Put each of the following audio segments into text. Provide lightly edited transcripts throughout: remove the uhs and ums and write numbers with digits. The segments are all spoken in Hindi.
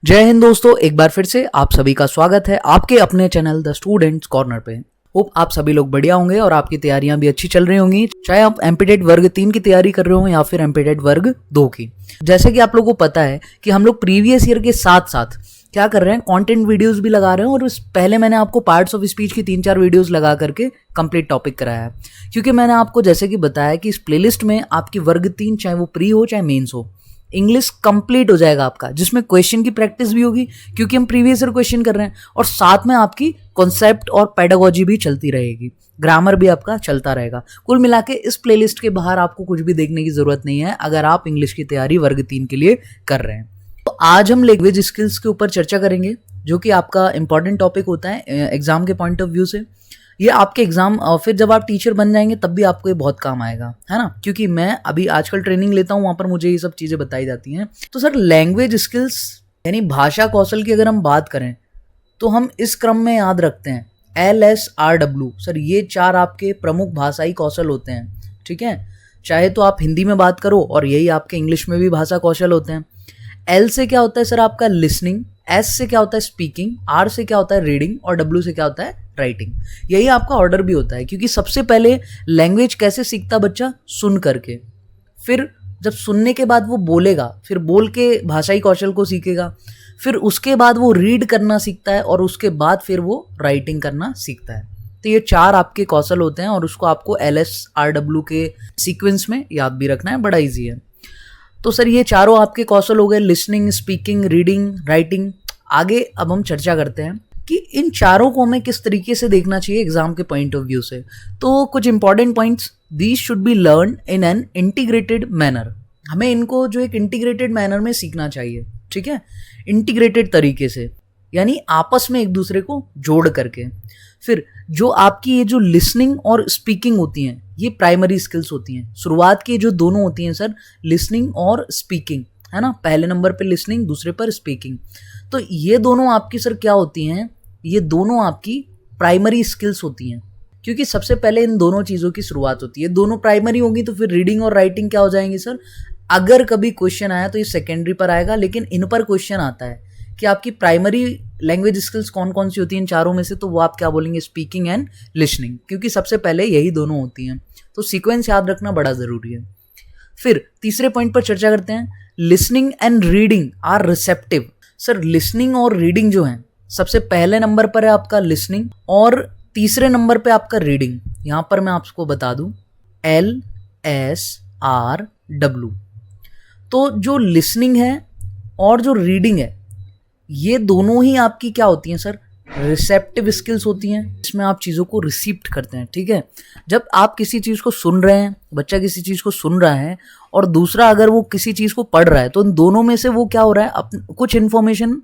जय हिंद दोस्तों, एक बार फिर से आप सभी का स्वागत है आपके अपने चैनल द स्टूडेंट्स कॉर्नर पे। होप आप सभी लोग बढ़िया होंगे और आपकी तैयारियां भी अच्छी चल रही होंगी, चाहे आप एमपीटेट वर्ग 3 की तैयारी कर रहे हो या फिर एमपीटेट वर्ग 2 की। जैसे कि आप लोगों को पता है कि हम लोग प्रीवियस ईयर के साथ साथ क्या कर रहे हैं, कंटेंट वीडियोस भी लगा रहे हैं। और पहले मैंने आपको पार्ट्स ऑफ स्पीच की 3-4 वीडियोस लगा करके कंप्लीट टॉपिक कराया है, क्योंकि मैंने आपको जैसे कि बताया कि इस प्लेलिस्ट में आपकी वर्ग 3 चाहे वो प्री हो चाहे मेंस हो, इंग्लिश कंप्लीट हो जाएगा आपका, जिसमें क्वेश्चन की प्रैक्टिस भी होगी क्योंकि हम प्रीवियस ईयर क्वेश्चन कर रहे हैं, और साथ में आपकी कॉन्सेप्ट और पेडागोजी भी चलती रहेगी, ग्रामर भी आपका चलता रहेगा। कुल मिला के इस प्लेलिस्ट के बाहर आपको कुछ भी देखने की जरूरत नहीं है अगर आप इंग्लिश की तैयारी वर्ग 3 के लिए कर रहे हैं। तो आज हम लैंग्वेज स्किल्स के ऊपर चर्चा करेंगे, जो कि आपका इंपॉर्टेंट टॉपिक होता है एग्जाम के पॉइंट ऑफ व्यू से। ये आपके एग्जाम फिर जब आप टीचर बन जाएंगे तब भी आपको ये बहुत काम आएगा, है ना, क्योंकि मैं अभी आजकल ट्रेनिंग लेता हूँ, वहाँ पर मुझे ये सब चीज़ें बताई जाती हैं। तो सर लैंग्वेज स्किल्स यानी भाषा कौशल की अगर हम बात करें तो हम इस क्रम में याद रखते हैं LSRW। सर ये 4 आपके प्रमुख भाषाई कौशल होते हैं, ठीक है। चाहे तो आप हिंदी में बात करो और यही आपके इंग्लिश में भी भाषा कौशल होते हैं। L से क्या होता है सर आपका लिसनिंग, S से क्या होता है स्पीकिंग, R से क्या होता है रीडिंग और W से क्या होता है राइटिंग। यही आपका ऑर्डर भी होता है, क्योंकि सबसे पहले लैंग्वेज कैसे सीखता बच्चा, सुन करके। फिर जब सुनने के बाद वो बोलेगा, फिर बोल के भाषाई कौशल को सीखेगा, फिर उसके बाद वो रीड करना सीखता है और उसके बाद फिर वो राइटिंग करना सीखता है। तो ये 4 आपके कौशल होते हैं और उसको आपको LSRW के सीक्वेंस में याद भी रखना है, बड़ा ईजी है। तो सर ये चारों आपके कौशल हो गए, लिसनिंग, स्पीकिंग, रीडिंग, राइटिंग। आगे अब हम चर्चा करते हैं कि इन चारों को हमें किस तरीके से देखना चाहिए एग्जाम के पॉइंट ऑफ व्यू से। तो कुछ important points, these should be learn in an integrated manner. हमें इनको जो एक इंटीग्रेटेड मैनर में सीखना चाहिए, ठीक है, इंटीग्रेटेड तरीके से, यानी आपस में एक दूसरे को जोड़ करके। फिर जो आपकी ये जो लिसनिंग और स्पीकिंग होती हैं, ये प्राइमरी स्किल्स होती हैं। शुरुआत की जो दोनों होती हैं सर, लिसनिंग और स्पीकिंग, है ना, पहले नंबर पे लिसनिंग, दूसरे पर स्पीकिंग। तो ये दोनों आपकी सर क्या होती हैं, ये दोनों आपकी प्राइमरी स्किल्स होती हैं, क्योंकि सबसे पहले इन दोनों चीज़ों की शुरुआत होती है। दोनों प्राइमरी होंगी तो फिर रीडिंग और राइटिंग क्या हो जाएंगी सर, अगर कभी क्वेश्चन आया तो ये सेकेंडरी पर आएगा, लेकिन इन पर क्वेश्चन आता है कि आपकी प्राइमरी लैंग्वेज स्किल्स कौन कौन सी होती हैं इन चारों में से, तो वो आप क्या बोलेंगे, स्पीकिंग एंड लिसनिंग, क्योंकि सबसे पहले यही दोनों होती हैं। तो सीक्वेंस याद रखना बड़ा ज़रूरी है। फिर तीसरे पॉइंट पर चर्चा करते हैं, listening and reading are receptive. Sir listening और रीडिंग जो है, सबसे पहले नंबर पर है आपका लिसनिंग और तीसरे नंबर पे आपका रीडिंग। यहाँ पर मैं आपको बता दूं LSRW। तो जो लिसनिंग है और जो रीडिंग है, ये दोनों ही आपकी क्या होती हैं सर, रिसेप्टिव स्किल्स होती हैं, इसमें आप चीज़ों को रिसीप्ट करते हैं, ठीक है। जब आप किसी चीज़ को सुन रहे हैं, बच्चा किसी चीज़ को सुन रहा है और दूसरा अगर वो किसी चीज़ को पढ़ रहा है, तो इन दोनों में से वो क्या हो रहा है, कुछ इन्फॉर्मेशन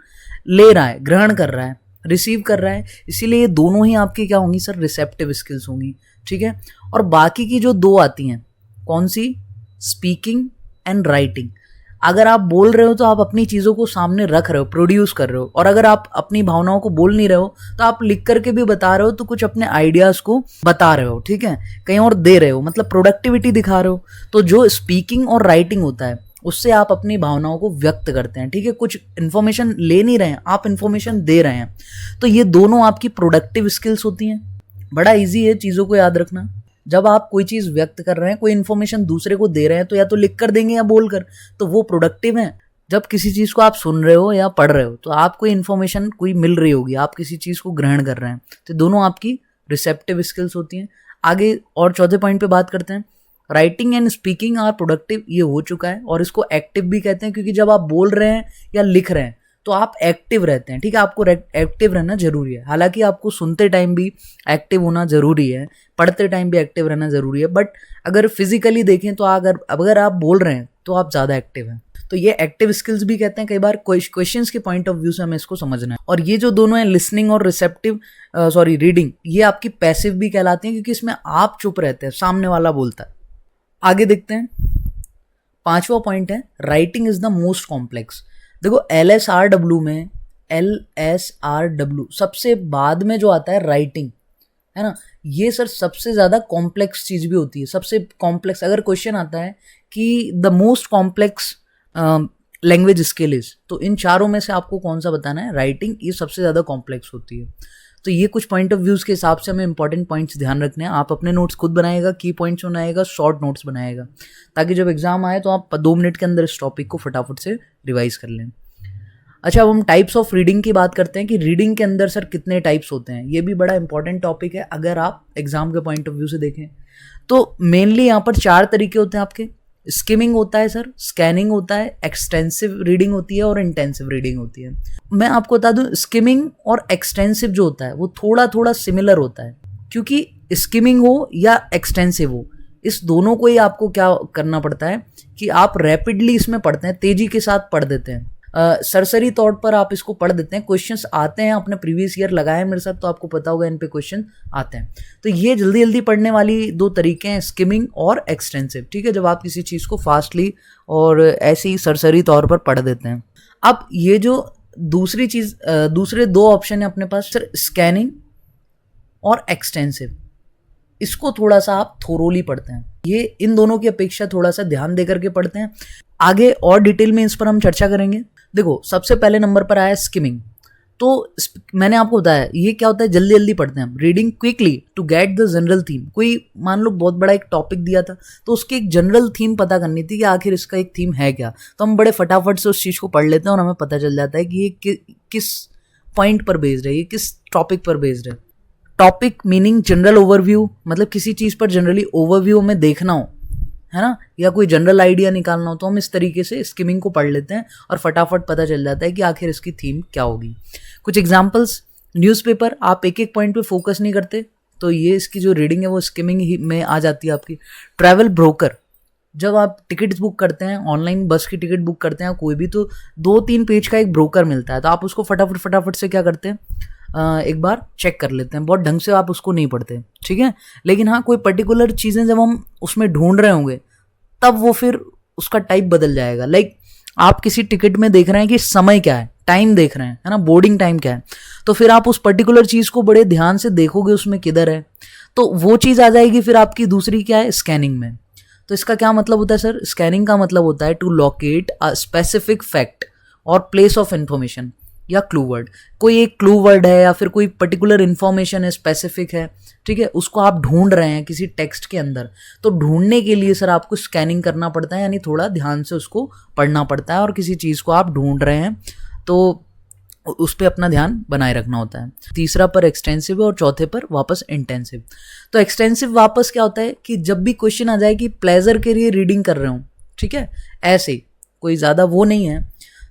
ले रहा है, ग्रहण कर रहा है, रिसीव कर रहा है। इसीलिए ये दोनों ही आपकी क्या होंगी सर, रिसेप्टिव स्किल्स होंगी, ठीक है। और बाकी की जो 2 आती हैं, कौन सी, स्पीकिंग एंड राइटिंग। अगर आप बोल रहे हो तो आप अपनी चीज़ों को सामने रख रहे हो, प्रोड्यूस कर रहे हो, और अगर आप अपनी भावनाओं को बोल नहीं रहे हो तो आप लिख करके भी बता रहे हो, तो कुछ अपने आइडियाज़ को बता रहे हो, ठीक है, कहीं और दे रहे हो, मतलब प्रोडक्टिविटी दिखा रहे हो। तो जो स्पीकिंग और राइटिंग होता है, उससे आप अपनी भावनाओं को व्यक्त करते हैं, ठीक है, कुछ इन्फॉर्मेशन ले नहीं रहे हैं, आप इन्फॉर्मेशन दे रहे हैं। तो ये दोनों आपकी प्रोडक्टिव स्किल्स होती हैं। बड़ा ईजी है चीज़ों को याद रखना। जब आप कोई चीज़ व्यक्त कर रहे हैं, कोई इन्फॉर्मेशन दूसरे को दे रहे हैं, तो या तो लिख कर देंगे या बोल कर, तो वो प्रोडक्टिव है। जब किसी चीज़ को आप सुन रहे हो या पढ़ रहे हो, तो आपको इन्फॉर्मेशन कोई मिल रही होगी, आप किसी चीज़ को ग्रहण कर रहे हैं, तो दोनों आपकी रिसेप्टिव स्किल्स होती हैं। आगे और चौथे पॉइंट पे बात करते हैं, writing and speaking are productive. ये हो चुका है और इसको एक्टिव भी कहते हैं, क्योंकि जब आप बोल रहे हैं या लिख रहे हैं तो आप एक्टिव रहते हैं, ठीक है, आपको एक्टिव रहना जरूरी है। हालांकि आपको सुनते टाइम भी एक्टिव होना जरूरी है, पढ़ते टाइम भी एक्टिव रहना जरूरी है, बट अगर फिजिकली देखें तो अगर आप बोल रहे हैं तो आप ज़्यादा एक्टिव हैं। तो ये एक्टिव स्किल्स भी कहते हैं। कई बार क्वेश्चंस के पॉइंट ऑफ व्यू से हमें इसको समझना है। और ये जो दोनों हैं, लिसनिंग और रीडिंग, ये आपकी पैसिव भी कहलाती हैं, क्योंकि इसमें आप चुप रहते हैं, सामने वाला बोलता है। आगे देखते हैं, 5वां पॉइंट है, writing is the most complex. देखो LSRW में LSRW सबसे बाद में जो आता है राइटिंग, है ना, ये सर सबसे ज़्यादा कॉम्प्लेक्स चीज़ भी होती है। सबसे कॉम्प्लेक्स अगर क्वेश्चन आता है कि the most complex language skill is. तो इन चारों में से आपको कौन सा बताना है? राइटिंग ये सबसे ज़्यादा कॉम्प्लेक्स होती है। तो ये कुछ पॉइंट ऑफ व्यूज़ के हिसाब से हमें इंपॉर्टेंट पॉइंट्स ध्यान रखने हैं। आप अपने नोट्स खुद बनाएगा, की पॉइंट्स बनाएगा, शॉर्ट नोट्स बनाएगा, ताकि जब एग्जाम आए तो आप 2 मिनट के अंदर इस टॉपिक को फटाफट से रिवाइज कर लें। अच्छा, अब हम टाइप्स ऑफ रीडिंग की बात करते हैं कि रीडिंग के अंदर सर कितने टाइप्स होते हैं। ये भी बड़ा इंपॉर्टेंट टॉपिक है अगर आप एग्जाम के पॉइंट ऑफ व्यू से देखें। तो मेनली यहाँ पर 4 तरीके होते हैं आपके। स्किमिंग होता है सर, स्कैनिंग होता है, एक्सटेंसिव रीडिंग होती है और इंटेंसिव रीडिंग होती है। मैं आपको बता दूं, स्किमिंग और एक्सटेंसिव जो होता है वो थोड़ा थोड़ा सिमिलर होता है, क्योंकि स्किमिंग हो या एक्सटेंसिव हो, इस दोनों को ही आपको क्या करना पड़ता है कि आप रैपिडली इसमें पढ़ते हैं, तेजी के साथ पढ़ देते हैं। सरसरी तौर पर आप इसको पढ़ देते हैं। क्वेश्चंस आते हैं, आपने प्रीवियस ईयर लगाए हैं मेरे साथ तो आपको पता होगा इन पे क्वेश्चन आते हैं। तो ये जल्दी जल्दी पढ़ने वाली 2 तरीके हैं, स्किमिंग और एक्सटेंसिव। ठीक है, जब आप किसी चीज़ को फास्टली और ऐसे ही सरसरी तौर पर पढ़ देते हैं। अब ये जो दूसरी चीज़, दूसरे 2 ऑप्शन है अपने पास सर, स्कैनिंग और एक्सटेंसिव। इसको थोड़ा सा आप थोरोली पढ़ते हैं, ये इन दोनों की अपेक्षा थोड़ा सा ध्यान देकर के पढ़ते हैं। आगे और डिटेल में इस पर हम चर्चा करेंगे। देखो, सबसे पहले नंबर पर आया स्किमिंग। तो मैंने आपको बताया ये क्या होता है, जल्दी जल्दी पढ़ते हैं हम, reading quickly to get the general theme. कोई मान लो बहुत बड़ा एक टॉपिक दिया था तो उसकी एक जनरल थीम पता करनी थी कि आखिर इसका एक थीम है क्या, तो हम बड़े फटाफट से उस चीज़ को पढ़ लेते हैं और हमें पता चल जाता है कि ये किस पॉइंट पर बेस्ड है, ये किस टॉपिक पर बेस्ड है। टॉपिक मीनिंग जनरल ओवरव्यू, मतलब किसी चीज़ पर जनरली ओवरव्यू हमें देखना हो, है ना, या कोई जनरल आइडिया निकालना हो, तो हम इस तरीके से स्किमिंग को पढ़ लेते हैं और फटाफट पता चल जाता है कि आखिर इसकी थीम क्या होगी। कुछ एग्जांपल्स, न्यूज़पेपर, आप एक एक पॉइंट पे फोकस नहीं करते, तो ये इसकी जो रीडिंग है वो स्किमिंग ही में आ जाती है आपकी। ट्रैवल ब्रोकर, जब आप टिकट्स बुक करते हैं, ऑनलाइन बस की टिकट बुक करते हैं कोई भी, तो 2-3 पेज का एक ब्रोकर मिलता है, तो आप उसको फटाफट से क्या करते हैं, एक बार चेक कर लेते हैं। बहुत ढंग से आप उसको नहीं पढ़ते, ठीक है। लेकिन हाँ, कोई पर्टिकुलर चीज़ें जब हम उसमें ढूंढ रहे होंगे तब वो फिर उसका टाइप बदल जाएगा। लाइक आप किसी टिकट में देख रहे हैं कि समय क्या है, टाइम देख रहे हैं, है ना, बोर्डिंग टाइम क्या है, तो फिर आप उस पर्टिकुलर चीज़ को बड़े ध्यान से देखोगे उसमें किधर है, तो वो चीज़ आ जाएगी फिर आपकी दूसरी क्या है, स्कैनिंग में। तो इसका क्या मतलब होता है सर, स्कैनिंग का मतलब होता है to locate a specific fact और प्लेस ऑफ इंफॉर्मेशन या क्लू वर्ड। कोई एक क्लू वर्ड है या फिर कोई पर्टिकुलर इन्फॉर्मेशन है, स्पेसिफिक है, ठीक है, उसको आप ढूंढ रहे हैं किसी टेक्स्ट के अंदर, तो ढूंढने के लिए सर आपको स्कैनिंग करना पड़ता है, यानी थोड़ा ध्यान से उसको पढ़ना पड़ता है, और किसी चीज़ को आप ढूंढ रहे हैं तो उस पर अपना ध्यान बनाए रखना होता है। तीसरा पर एक्सटेंसिव है और चौथे पर वापस इंटेंसिव। तो एक्सटेंसिव वापस क्या होता है कि जब भी क्वेश्चन आ जाए कि प्लेजर के लिए रीडिंग कर रहे हो, ठीक है, ऐसे कोई ज़्यादा वो नहीं है,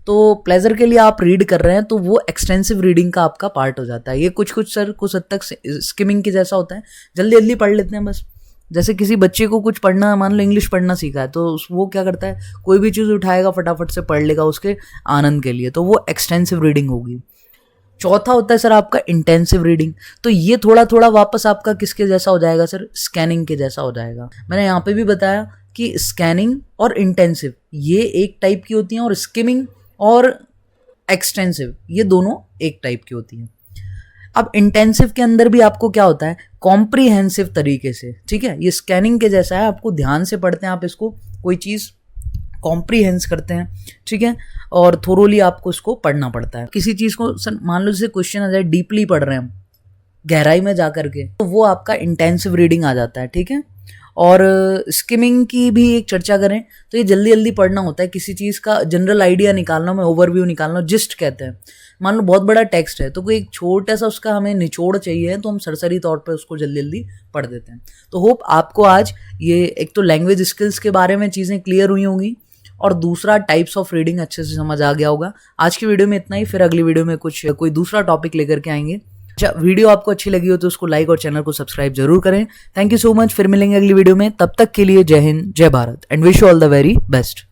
तो प्लेजर के लिए आप रीड कर रहे हैं, तो वो एक्सटेंसिव रीडिंग का आपका पार्ट हो जाता है। ये कुछ सर कुछ हद तक स्किमिंग के जैसा होता है, जल्दी जल्दी पढ़ लेते हैं बस। जैसे किसी बच्चे को कुछ पढ़ना, मान लो इंग्लिश पढ़ना सीखा है, तो वो क्या करता है, कोई भी चीज़ उठाएगा फटाफट से पढ़ लेगा उसके आनंद के लिए, तो वो एक्सटेंसिव रीडिंग होगी। चौथा होता है सर आपका इंटेंसिव रीडिंग। तो ये थोड़ा थोड़ा वापस आपका किसके जैसा हो जाएगा सर, स्कैनिंग के जैसा हो जाएगा। मैंने यहाँ पे भी बताया कि स्कैनिंग और इंटेंसिव ये एक टाइप की होती हैं, और स्किमिंग और एक्सटेंसिव ये दोनों एक टाइप की होती हैं। अब इंटेंसिव के अंदर भी आपको क्या होता है, कॉम्प्रीहेंसिव तरीके से, ठीक है, ये स्कैनिंग के जैसा है, आपको ध्यान से पढ़ते हैं, आप इसको कोई चीज़ कॉम्प्रीहेंस करते हैं, ठीक है, और थोरोली आपको इसको पढ़ना पड़ता है। किसी चीज़ को सर मान लो जैसे क्वेश्चन आ जाए, डीपली पढ़ रहे हैं हम, गहराई में जा करके, तो वो आपका इंटेंसिव रीडिंग आ जाता है, ठीक है। और स्किमिंग की भी एक चर्चा करें तो ये जल्दी जल्दी पढ़ना होता है, किसी चीज़ का जनरल आइडिया निकालना, में ओवरव्यू निकालना, जिस्ट कहते हैं। मान लो बहुत बड़ा टेक्स्ट है तो कोई एक छोटा सा उसका हमें निचोड़ चाहिए, तो हम सरसरी तौर पे उसको जल्दी जल्दी पढ़ देते हैं। तो होप आपको आज ये एक तो लैंग्वेज स्किल्स के बारे में चीज़ें क्लियर हुई होंगी, और दूसरा टाइप्स ऑफ रीडिंग अच्छे से समझ आ गया होगा। आज की वीडियो में इतना ही, फिर अगली वीडियो में कोई दूसरा टॉपिक लेकर के आएंगे। अच्छा, वीडियो आपको अच्छी लगी हो तो उसको लाइक और चैनल को सब्सक्राइब जरूर करें। थैंक यू सो मच, फिर मिलेंगे अगली वीडियो में, तब तक के लिए जय हिंद, जय Bharat, and wish you all the very best.